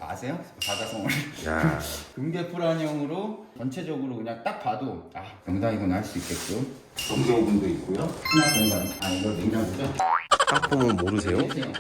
아세요? 바다성을. 야, 금괴풀안형으로 전체적으로 그냥 딱 봐도 명당이구나 할 수 있게끔 전기 오븐도 있고요. 수납 공간. 이거 냉장고죠? 딱 보면 모르세요? 계세요.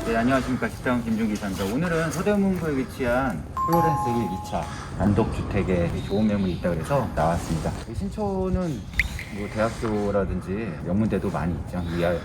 네, 안녕하십니까. 시장 김종기사입니다. 오늘은 서대문구에 위치한 플로렌스 길 2차 단독주택에 좋은 매물이 있다 그래서 나왔습니다. 이 신촌은 뭐 대학교라든지 명문대도 많이 있죠.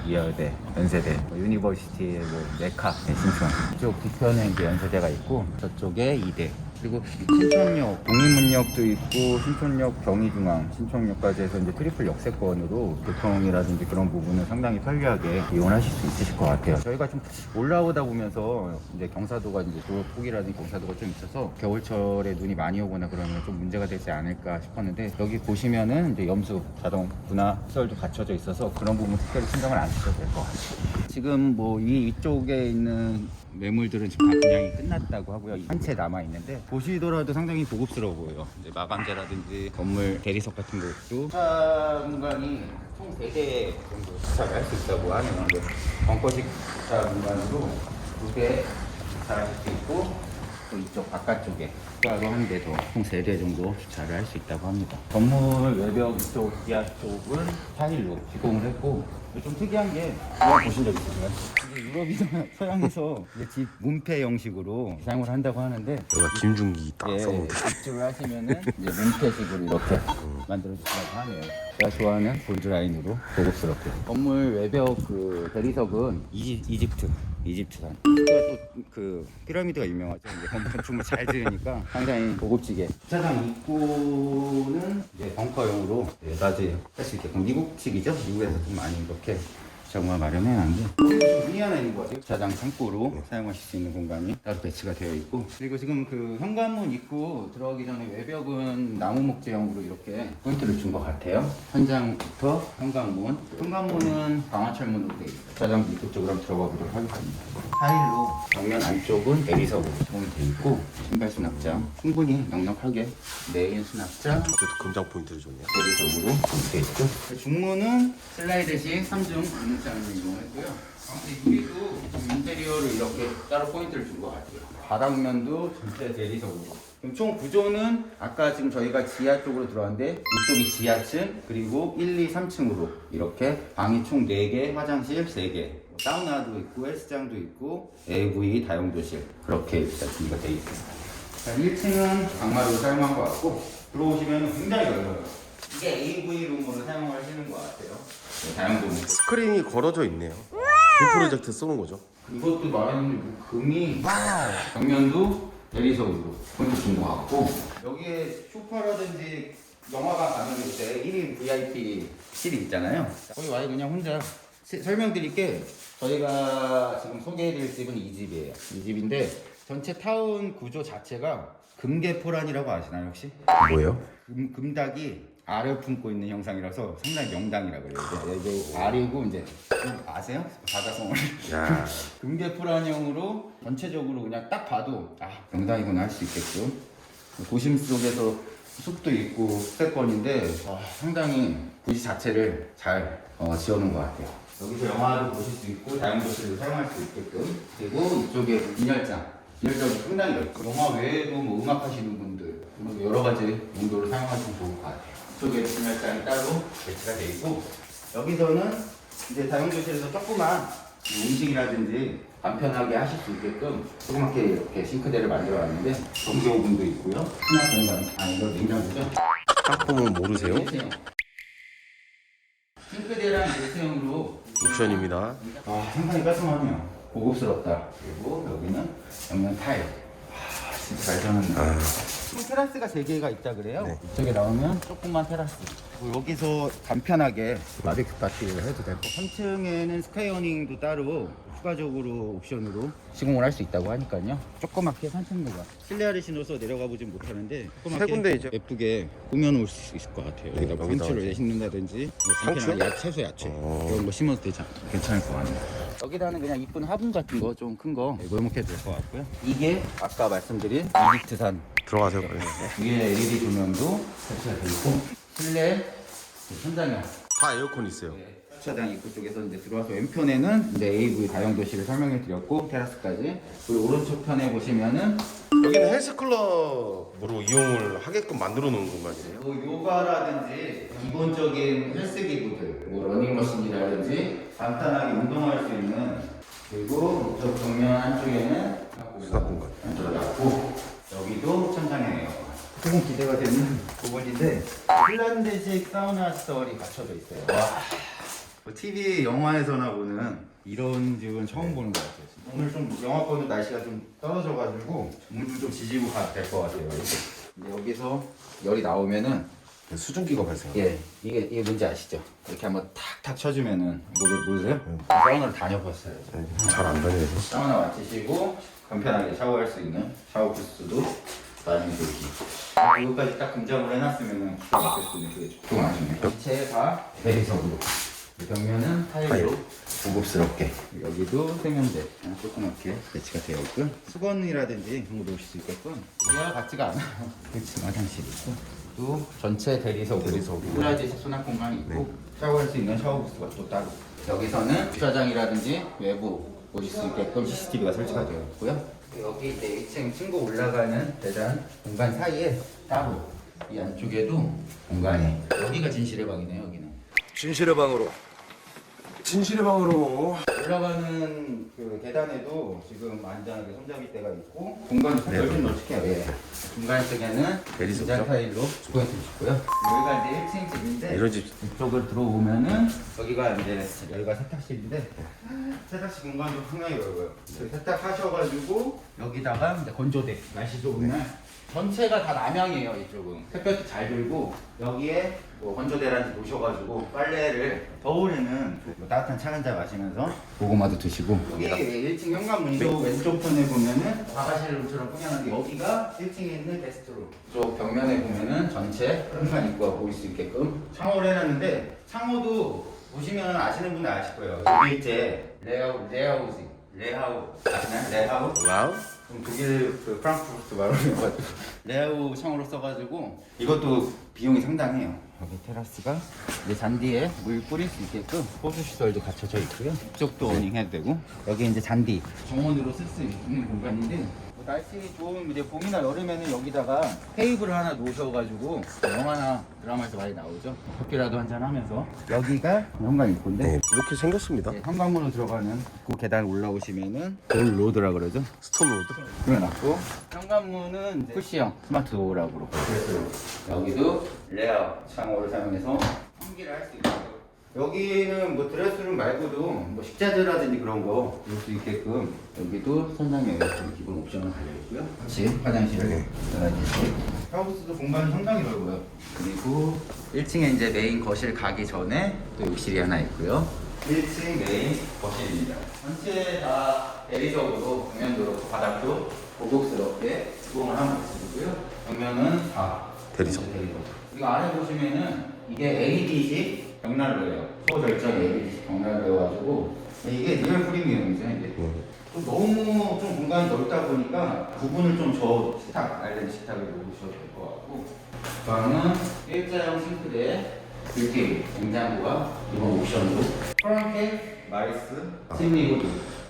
이화여대, 연세대, 유니버시티의 뭐 메카, 신촌. 이쪽 뒤편에 이제 연세대가 있고 저쪽에 이대. 그리고 신촌역, 독립문역도 있고 신촌역, 경의중앙, 신촌역까지 해서 이제 트리플 역세권으로 교통이라든지 그런 부분은 상당히 편리하게 이용하실 수 있으실 것 같아요. 저희가 좀 올라오다 보면서 이제 경사도가 이제 도로폭이라든지 경사도가 좀 있어서 겨울철에 눈이 많이 오거나 그러면 좀 문제가 되지 않을까 싶었는데 여기 보시면은 이제 염수, 자동 분화 시설도 갖춰져 있어서 그런 부분 특별히 신경을 안 쓰셔도 될 것 같아요. 지금 뭐 이쪽에 있는 매물들은 지금 다 분양이 끝났다고 하고요. 한 채 남아 있는데 보시더라도 상당히 고급스러워 보여요. 이제 마감재라든지 건물 대리석 같은 것도 주차 공간이 총 3대 정도 주차를 할 수 있다고 하네요. 벙커식 주차 공간으로 2대 주차할 수 있고 또 이쪽 바깥쪽에 추가로 한 대 더 총 3대 정도 주차를 할 수 있다고 합니다. 건물 외벽 이쪽 지하 쪽은 타일로 시공을 했고 좀 특이한 게 이거 보신 적 있으세요? 이게 유럽이나 서양에서 이제 집 문패 형식으로 사용을 한다고 하는데 여기가 김중기 딱 써놓은 입주를 하시면은 이제 문패식으로 이렇게 만들어주시라고 하네요. 제가 좋아하는 볼드 라인으로 고급스럽게. 건물 외벽 그 대리석은 이집트산. 또 피라미드가 유명하죠. 이제 건축물 잘 지으니까 상당히 고급지게. 주차장 입구는 이제 벙커용으로 낮에 할 수 있게끔 미국식이죠. 미국에서 좀 많이 이렇게 주차장을 마련해 놨는데 문이 하나 있는 것 같아요. 주차장 창고로 사용하실 수 있는 공간이 따로 배치가 되어 있고 그리고 지금 그 현관문 입구 들어가기 전에 외벽은 나무 목재형으로 이렇게 포인트를 준 것 같아요. 현장부터 현관문은 방화철문으로 되어 있어요. 주차장 입구 쪽으로 한번 들어가 보도록 하겠습니다. 타일로 정면 안쪽은 대리석으로 제공이 되어 있고 신발 수납장 충분히 넉넉하게 메인 수납장 저도 금장 포인트를 줬네요. 대리석으로 되어 있고 중문은 슬라이드식 3중 안문장을 이용했고요. 유리도 인테리어를 이렇게 따로 포인트를 준 것 같아요. 바닥면도 전체 대리석으로. 그럼 총 구조는 아까 지금 저희가 지하 쪽으로 들어왔는데 이쪽이 지하층 그리고 1, 2, 3층으로 이렇게 방이 총 4개, 화장실 3개, 사우나도 있고 헬스장도 있고 AV 다용도실 그렇게 일단 준비가 되어 있습니다. 자, 1층은 방마루 사용한 것 같고 들어오시면 굉장히 넓어요. 이게 AV룸으로 사용하시는 것 같아요. 네, 다용도실. 스크린이 걸어져 있네요. 빔 프로젝트 쏘는 거죠. 이것도 말하는 금이 벽면도 대리석으로 포인트 준 것 같고 여기에 소파라든지 영화관 가면 이제 1인 VIP 실이 있잖아요. 거기 와서 그냥 혼자 설명드릴게 저희가 지금 소개해드릴 집은 이 집이에요. 이 집인데 전체 타운 구조 자체가 금괴포란이라고 아시나요 혹시? 뭐예요? 금닭이 알을 품고 있는 형상이라서 상당히 명당이라고 해요. 이제 알이고 이제 아세요? 바다성을. 야, 금괴풀안형으로 전체적으로 그냥 딱 봐도 명당이구나 할 수 있게끔 도심 속에서 숲도 있고 숲세권인데 상당히 부지 자체를 잘 지어놓은 것 같아요. 여기서 영화도 보실 수 있고 다용도실도 사용할 수 있게끔 그리고 이쪽에 진열장이 상당히 넓고 영화 외에도 뭐 음악 하시는 분들 여러 가지 용도로 사용하시면 좋을 것 같아요. 이쪽에 진열장이 따로 배치가 되어 있고 여기서는 이제 다용도실에서 조그만 음식이라든지 간편하게 하실 수 있게끔 조그맣게 이렇게 싱크대를 만들어 놨는데 전기 오븐도 있고요. 수납 공간, 이거 냉장고죠? 딱 보면 모르세요? 내수형. 싱크대랑 내수형으로 옵션입니다. 상당히 깔끔하네요. 고급스럽다. 그리고 여기는 옆면 타일. 진짜 잘 잡았네. 테라스가 3개가 있다 그래요. 네. 이쪽에 나오면 조그만 테라스. 그리고 여기서 간편하게 바베큐 파티를 해도 되고 3층에는 스카이어닝도 따로 추가적으로 옵션으로 시공을 할 수 있다고 하니까요. 조그맣게 산책로가 실내화를 신어서 내려가 보진 못하는데 조그맣게 세 군데 이제. 예쁘게 꾸며놓을 수 있을 것 같아요. 여기다 뭐 여기다 상추를 이제. 심는다든지 뭐 상추? 간편한 채소 야채 이런 거 심어도 괜찮을 것 같네요. 여기다는 그냥 이쁜 화분 같은 거 좀 큰 거 골목해도 될 것 같고요. 이게 아까 말씀드린 이집트산 들어가세요 빨리. 위에 LED 조명도 설치가 되어 있고 실내 천장형 다 에어컨 있어요. 주차장 입구 쪽에서 이제 들어와서 왼편에는 이제 AV 다용도실을 설명해 드렸고 테라스까지. 그리고 오른쪽 편에 보시면은 여기는 헬스클럽으로 이용을 하게끔 만들어 놓은 공간이에요. 뭐 요가라든지 기본적인 헬스 기구들, 뭐 러닝머신이라든지 간단하게 운동할 수 있는, 그리고 이쪽 정면 한쪽에는 수납 공간. 들어갔고 여기도 천장형 에어컨. 조금 기대가 되는 부분인데 핀란드식 사우나 시설이 갖춰져 있어요. 와, 뭐 TV 영화에서나 보는 이런 집은 처음 보는 것 같아요. 진짜. 오늘 좀 영하권도 날씨가 좀 떨어져가지고 문도 좀 지지고 가도 될 것 같아요. 근데 여기서 열이 나오면은 수증기가 발생. 예, 이게 뭔지 아시죠? 이렇게 한번 탁탁 쳐주면은 모르세요? 사우나를 다녀봤어요. 잘 안 다녀서. 사우나 마치시고 간편하게 샤워할 수 있는 샤워 부스도 나중에 들기. 이거까지 딱 금장을 해놨으면은 기가 막힐 수 있는 그게 조금 아쉽네요. 전체가 대리석으로, 벽면은 타일로 고급스럽게, 여기도 세면대 조그맣게 배치가 되어 있고 수건이라든지 그런 거 놓으실 수 있게끔. 이와 같지가 않아요. 그치, 화장실 있고 또 전체 대리석으로 플라이드 수납 공간이 있고 샤워할 수 있는 샤워 부스가 또 따로. 여기서는 주차장이라든지 외부 보실 수 있게끔 CCTV가 설치가 되어 있고요. 여기 이제 1층 층고 올라가는 계단 공간 사이에 따로 이 안쪽에도 공간이, 여기가 진실의 방이네요. 여기는 진실의 방으로. 진실의 방으로. 올라가는 그 계단에도 지금 안전하게 손잡이대가 있고 공간이 좀 널찍해요. 예. 중간 쪽에는 대리석이죠? 기장 타일로 포인트 주고요. 여기가 이제 1층 집인데 이런 집. 이쪽을 들어오면은 여기가 이제 여기가 세탁실인데 세탁실 공간도 상당히 넓어요. 세탁하셔가지고 여기다가 이제 건조대, 날씨 좋은 날 전체가 다 남향이에요. 이쪽은 햇볕도 잘 들고 여기에 뭐 건조대라든지 놓으셔가지고 빨래를 겨울에는 뭐 따뜻한 차 한잔 마시면서 고구마도 드시고. 여기 1층 현관문도 왼쪽 편에 보면은 바가실룸처럼 꾸며놨는데 여기가 1층에 있는 게스트룸. 쪽 벽면에 보면은 전체 현관 입구가 보일 수 있게끔 창호를 해놨는데 창호도 보시면 아시는 분은 아실 거예요. 독일제 레하우 아시나요? 레하우? 와우. 독일 그 프랑크푸르트 말로해가지고 레하우 창으로 써가지고 이것도 비용이 상당해요. 여기 테라스가 이제 잔디에 물 뿌릴 수 있게끔 호수 시설도 갖춰져 있고요. 이쪽도 어닝해도 되고 여기 이제 잔디 정원으로 쓸 수 있는 공간인데 뭐 날씨 좋은 이제 봄이나 여름에는 여기다가 테이블을 하나 놓으셔가지고 영화나 드라마에서 많이 나오죠. 커피라도 한잔 하면서. 여기가 현관 입구인데 네, 이렇게 생겼습니다. 네, 현관문으로 들어가는 그 계단 올라오시면은 돌 로드라 그러죠. 스톤 로드. 그래놨고 현관문은 이제 푸시형 스마트 도어락으로. 그래서 여기도 레어 창호를 사용해서 환기를 할 수 있고요. 여기는 뭐 드레스룸 말고도 뭐 식자재라든지 그런 거 놓을 수 있게끔 여기도 선상에 에어컨 기본 옵션을 달려있고요. 같이 화장실을 들어가듯이 샤워부스도 공간이 상당히 넓어요. 그리고 1층에 이제 메인 거실 가기 전에 또 욕실이 하나 있고요. 1층 메인 거실입니다. 전체 다 대리석으로 벽면도 그렇고 바닥도 고급스럽게 시공을 하고 있고요. 벽면은 다 대리석. 이거 안에 보시면은 이게 LED식 벽난로예요. 초절정 LED식 벽난로여가지고 이게 리얼 프리미엄이죠. 이게 또 너무 좀 공간이 넓다 보니까 부분을 좀 저 식탁, 아일랜드 식탁을 놓으셔도 될 것 같고, 방은 일자형 싱크대, 뷰티 냉장고가 이번 옵션으로 프랑케 마이스 침리우드.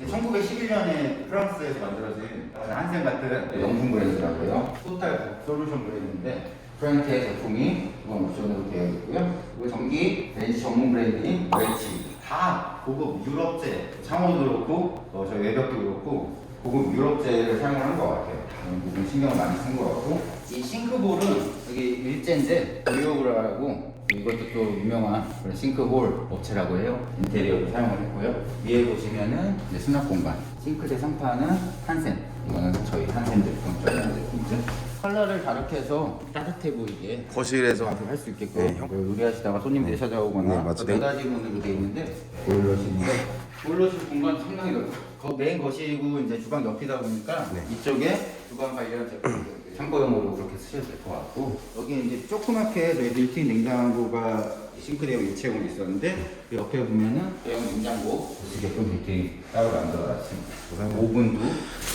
1911년에 프랑스에서 만들어진 한센 같은 명품 브랜드라고요. 토탈 솔루션 브랜드인데 프랑케 제품이 이번 옵션으로 되어 있고요. 그리고 전기 렌즈 전문 브랜드인 웰치. 다 고급 유럽제, 창호도 그렇고 저희 외벽도 그렇고 고급 유럽제를 사용을 한 것 같아요. 그런 부분 신경을 많이 쓴 것 같고, 이 싱크볼은 여기 일제인데 리오브라고 이것도 또 유명한 그런 싱크볼 업체라고 해요. 인테리어로 사용을 했고요. 위에 보시면은 이제 수납 공간, 싱크대 상판은 한센 이거는 저희 한샘 제품, 저희 한 제품이죠. 컬러를 다르게 해서 따뜻해 보이게 거실에서 할 수 있게끔 네, 형. 요리하시다가 손님들이 찾아오거나 네, 맞아요. 네 가지 문으로 되어 있는데 보일러실인데 보일러실 공간 상당히 넓어요. 메인 거실이고 이제 주방 옆이다 보니까 네. 이쪽에 주방 관련 제품 창고용으로 그렇게 쓰셔도 될 것 같고 여기 이제 조그맣게 저희 빌트인 냉장고가 싱크대용 일체형으로 있었는데 그 옆에 보면은 대형 냉장고 쓰게끔 빌트인 따로 만들어놨습니다. 오븐도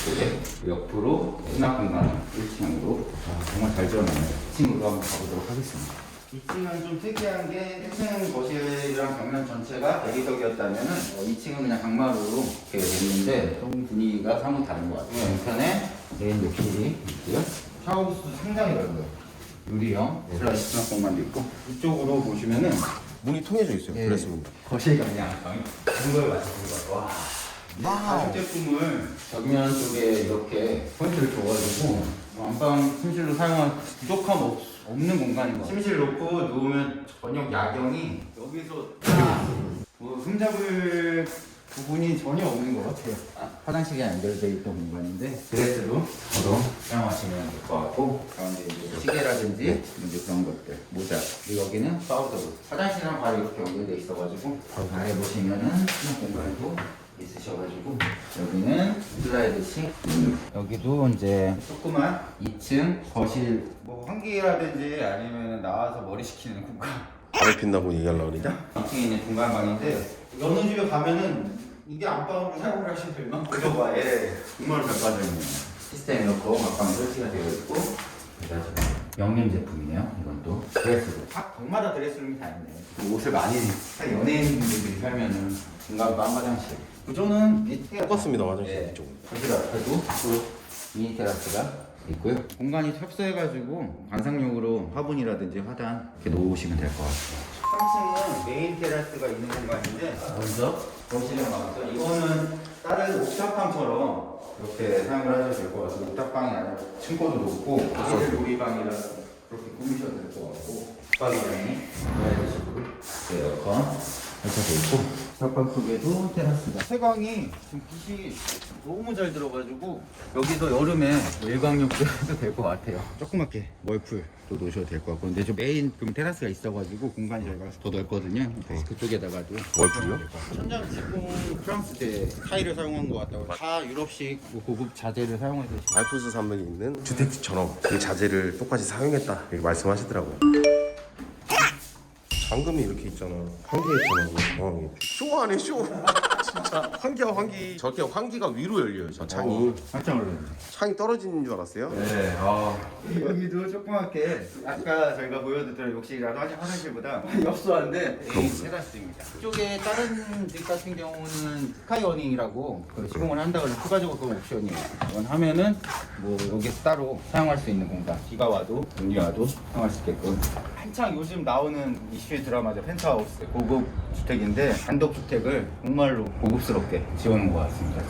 이렇게 옆으로 수납 공간을 1층으로 정말 잘 지어놨네요. 2층으로 한번 가보도록 하겠습니다. 2층은 좀 특이한 게 1층 거실이랑 벽면 전체가 대리석이었다면 2층은 그냥 강마루로 이렇게 됐는데 좀 분위기가 사뭇 다른 것 같아요. 왼편에 메인 욕실이 있고요. 샤워부스도 상당히 넓어요. 유리형 슬라이드 수납 공간도 있고 이쪽으로 보시면은 문이 통해져 있어요. 예, 그랬습니다. 거실과 그냥 다른 걸 맞춰서 와. 가죽 제품을 벽면 쪽에 이렇게 포인트를 줘가지고 안방 침실로 사용할 부족함 없는 공간인 것 같아요. 침실 놓고 누우면 저녁 야경이 여기서 뭐 흠잡을 부분이 전혀 없는 것 같아요. 화장실이 연결되어 있던 공간인데 드레스로 바로 사용하시면 될 것 같고 가운데 이제 시계라든지 이제 그런 것들 모자 그리고 여기는 파우더로 화장실이랑 바로 이렇게 연결되어 있어가지고 아래 보시면은 수납 공간도 있으셔가지고 여기는 슬라이드식 여기도 이제 조그만 2층 거실 뭐 환기라든지 아니면 나와서 머리 식히는 공간 바람 핀다고 얘기하려고 그러냐? 2층에 있는 공간방인데 어느 집에 가면은 이게 안방으로 사용을 하시면 될 만큼 그거가에 정말 잘 빠져있네요. 시스템 넣고 안방에 설치가 되어 있고 영림 제품이네요. 이건 또 드레스룸 방마다 드레스룸이 다 있네. 옷을 많이 연예인분들이 살면은 중간방 화장실 구조는 밑에 똑같습니다. 화장실 네. 이쪽은. 거실 앞에도 또 미니 테라스가 있고요. 공간이 협소해가지고 관상용으로 화분이라든지 화단 이렇게 놓으시면 될 것 같아요. 3층은 메인 테라스가 있는 공간인데 먼저 보시는 방에서 이거는 다른 옥탑방처럼 이렇게 사용을 하셔도 될 것 같아요. 옥탑방이 아니라 층고도 높고 아이들 놀이방이라 그렇게 꾸미셔도 될 것 같고 숙박이랑이 이런 식으로 에어컨 설치되어 있고 벽방 쪽에도 테라스가 채광이 지금 빛이 너무 잘 들어가지고 여기서 여름에 뭐 일광욕도 해도 될 것 같아요. 조그맣게 월풀도 놓으셔도 될 것 같고 근데 저 메인 테라스가 있어가지고 공간이 저희가 더 넓거든요. 그래서 그쪽에다가도 월풀이요? 천장 지붕 프랑스제 타일을 사용한 것 같다고 다 유럽식 뭐 고급 자재를 사용해서 알프스 산맥에 있는 주택지처럼 그 자재를 똑같이 사용했다 이렇게 말씀하시더라고요. 잠금이 이렇게 있잖아. 환기했잖아. 쇼 아니야 쇼. 진짜 환기와 환기. 저렇게 환기가 위로 열려요. 저 창이. 깜짝 놀랐네. 창이 떨어지는 줄 알았어요. 네, 여기도 조그맣게 아까 저희가 보여드렸던 욕실이라도 화장실보다 협소한데 테라스입니다. 이쪽에 다른 집 같은 경우는 스카이어닝이라고 시공을 한다고 해서 추가적으로 그건 옵션이에요. 이건 하면은 뭐 여기서 따로 사용할 수 있는 공간 비가 와도 눈이 와도 사용할 수 있게끔 한창 요즘 나오는 이슈의 드라마죠. 펜트하우스 고급 주택인데 단독 주택을 정말로 고급스럽게 지어놓은 것 같습니다.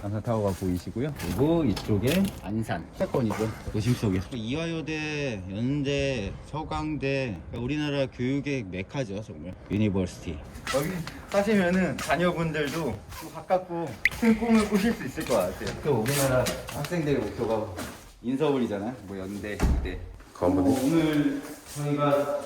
남산타워가 보이시고요. 그리고 이쪽에 안산 채권이죠. 도심 속에서 이화여대, 연대, 서강대 우리나라 교육의 메카죠 정말. 유니버시티 여기 사시면은 자녀분들도 또 가깝고 큰 꿈을 꾸실 수 있을 것 같아요. 또 우리나라 학생들의 목표가 인서울이잖아요. 뭐 연대, 이대. 오늘 저희가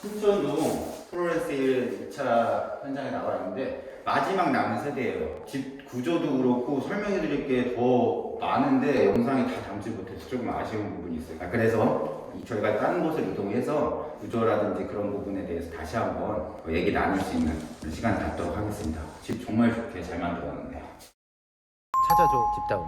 신촌도 프로레스 1차 현장에 나와 있는데 마지막 남은 세대예요. 집 구조도 그렇고 설명해 드릴 게 더 많은데 영상에 다 담지 못해서 조금 아쉬운 부분이 있어요. 그래서 저희가 다른 곳을 이동해서 구조라든지 그런 부분에 대해서 다시 한번 얘기 나눌 수 있는 시간을 갖도록 하겠습니다. 집 정말 좋게 잘 만들어놨네요. 찾아줘 집다운.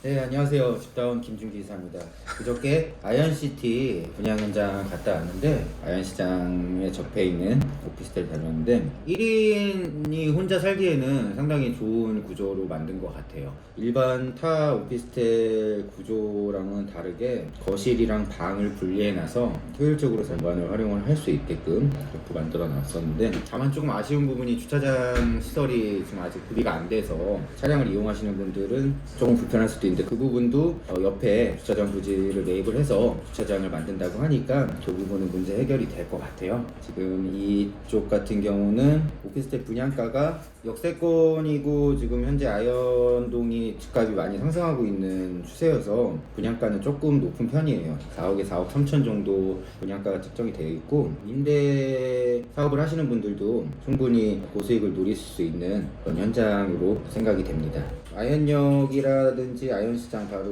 네, 안녕하세요. 집다운 김준기 이사입니다. 그저께 아이언시티 분양 현장 갔다 왔는데 아이언시장에 접해 있는 오피스텔 다녔는데 1인이 혼자 살기에는 상당히 좋은 구조로 만든 것 같아요. 일반 타 오피스텔 구조랑은 다르게 거실이랑 방을 분리해놔서 효율적으로 공간을 활용을 할 수 있게끔 그렇게 만들어 놨었는데 다만 조금 아쉬운 부분이 주차장 시설이 지금 아직 구비가 안 돼서 차량을 이용하시는 분들은 조금 불편할 수도 있는데 그 부분도 옆에 주차장 부지를 매입을 해서 주차장을 만든다고 하니까 그 부분은 문제 해결이 될 것 같아요. 지금 이쪽 같은 경우는 오피스텔 분양가가 역세권이고 지금 현재 아현동이 집값이 많이 상승하고 있는 추세여서 분양가는 조금 높은 편이에요. 4억에 4억 3천 정도 분양가가 책정이 되어 있고 임대 사업을 하시는 분들도 충분히 고수익을 노릴 수 있는 그런 현장으로 생각이 됩니다. 아현역이라든지 아현시장 바로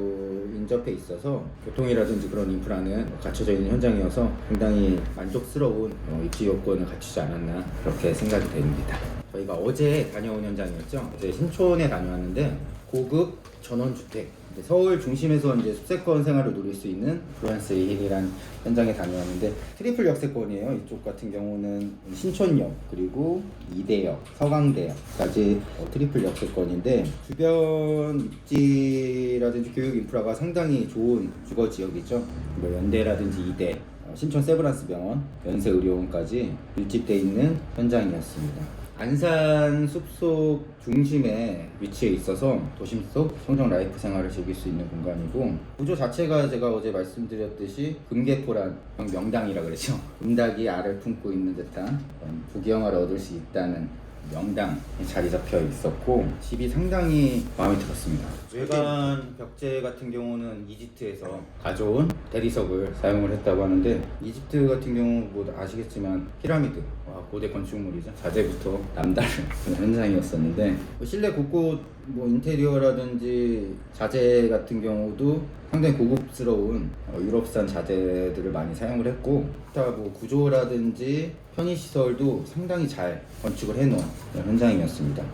인접해 있어서 교통이라든지 그런 인프라는 갖춰져 있는 현장이어서 상당히 만족스러운 입지 요건을 갖추지 않았나 그렇게 생각이 됩니다. 저희가 어제 다녀온 현장이었죠. 어제 신촌에 다녀왔는데 고급 전원주택, 서울 중심에서 이제 숲세권 생활을 누릴 수 있는 플로렌스의 힐이란 현장에 다녀왔는데 트리플 역세권이에요. 이쪽 같은 경우는 신촌역 그리고 이대역, 서강대역까지 트리플 역세권인데 주변 입지라든지 교육 인프라가 상당히 좋은 주거 지역이죠. 뭐 연대라든지 이대, 신촌 세브란스 병원, 연세의료원까지 밀집되어 있는 현장이었습니다. 안산 숲속 중심에 위치해 있어서 도심 속 청정 라이프 생활을 즐길 수 있는 공간이고 구조 자체가 제가 어제 말씀드렸듯이 금계포란 명당이라 그랬죠. 금닭이 알을 품고 있는 듯한 부경을 얻을 수 있다는 명당에 자리 잡혀 있었고 집이 상당히 마음에 들었습니다. 외관 벽재 같은 경우는 이집트에서 가져온 대리석을 사용을 했다고 하는데 이집트 같은 경우 뭐 아시겠지만 피라미드 고대 건축물이죠. 자재부터 남다른 현장이었었는데 실내 곳곳 뭐 인테리어라든지 자재 같은 경우도 상당히 고급스러운 유럽산 자재들을 많이 사용을 했고 기타 뭐 구조라든지 편의시설도 상당히 잘 건축을 해놓은 현장이었습니다.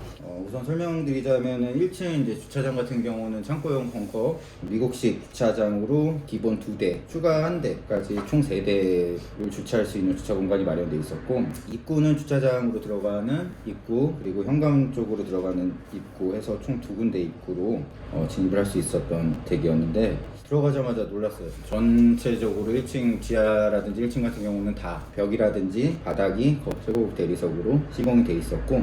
우선 설명드리자면은 1층 이제 주차장 같은 경우는 창고용 벙커, 미국식 주차장으로 기본 2대, 추가 1대까지 총 3대를 주차할 수 있는 주차 공간이 마련되어 있었고 입구는 주차장으로 들어가는 입구 그리고 현관 쪽으로 들어가는 입구 해서 총 2군데 입구로 진입을 할 수 있었던 댁이었는데 들어가자마자 놀랐어요. 전체적으로 1층 지하라든지 1층 같은 경우는 다 벽이라든지 바닥이 최고급 대리석으로 시공이 돼 있었고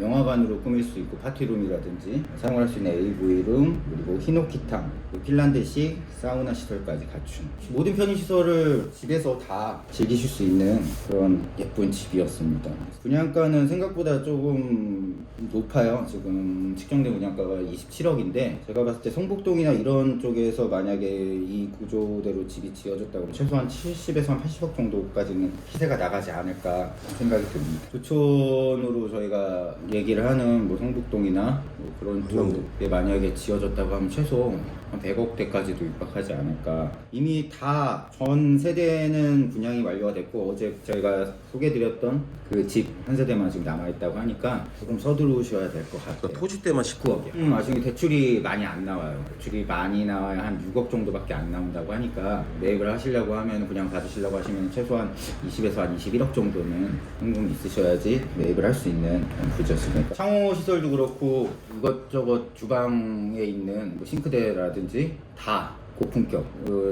영화관으로 꾸밀 수 있고 파티룸이라든지 사용할 수 있는 AV룸 그리고 히노키탕 핀란드식 사우나 시설까지 갖춘 모든 편의시설을 집에서 다 즐기실 수 있는 그런 예쁜 집이었습니다. 분양가는 생각보다 조금 높아요. 지금 측정된 분양가가 27억인데 제가 봤을 때 성북동이나 이런 쪽에서 만약에 이 구조대로 집이 지어졌다고 하면 최소한 70에서 한 80억 정도까지는 시세가 나가지 않을까 생각이 듭니다. 조촌으로 저희가 얘기를 하는 뭐 성북동이나 뭐 그런 쪽에 만약에 지어졌다고 하면 최소 한 100억대까지도 육박하지 않을까. 이미 다 전 세대는 분양이 완료가 됐고 어제 저희가 소개드렸던 그 집 한 세대만 지금 남아있다고 하니까 조금 서두르셔야 될 것 같아요. 그러니까 토지대만 19억이요. 아직 대출이 많이 안 나와요. 대출이 많이 나와야 한 6억 정도밖에 안 나온다고 하니까 매입을 하시려고 하면 그냥 받으시려고 하시면 최소한 20에서 한 21억 정도는 현금 있으셔야지 매입을 할 수 있는 구조였습니다. 창호 시설도 그렇고 이것저것 주방에 있는 뭐 싱크대라든지 다 고품격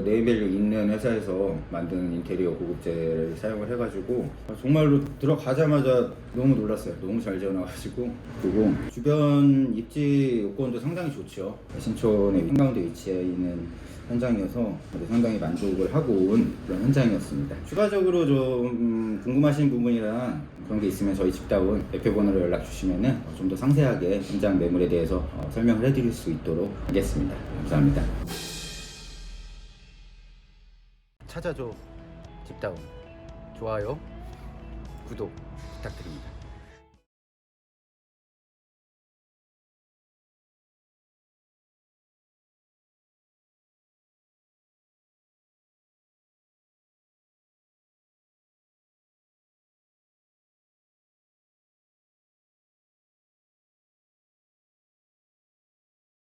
네임밸류 있는 회사에서 만든 인테리어 고급재를 사용을 해가지고 정말로 들어가자마자 너무 놀랐어요. 너무 잘 지어놔가지고 그리고 주변 입지 요건도 상당히 좋죠. 신촌의 한가운데 위치해 있는 현장이어서 상당히 만족을 하고 온 그런 현장이었습니다. 추가적으로 좀 궁금하신 부분이나 그런 게 있으면 저희 집다운 대표번호로 연락 주시면은 좀 더 상세하게 현장 매물에 대해서 설명을 해드릴 수 있도록 하겠습니다. 감사합니다. 찾아줘 집다운 좋아요 구독 부탁드립니다.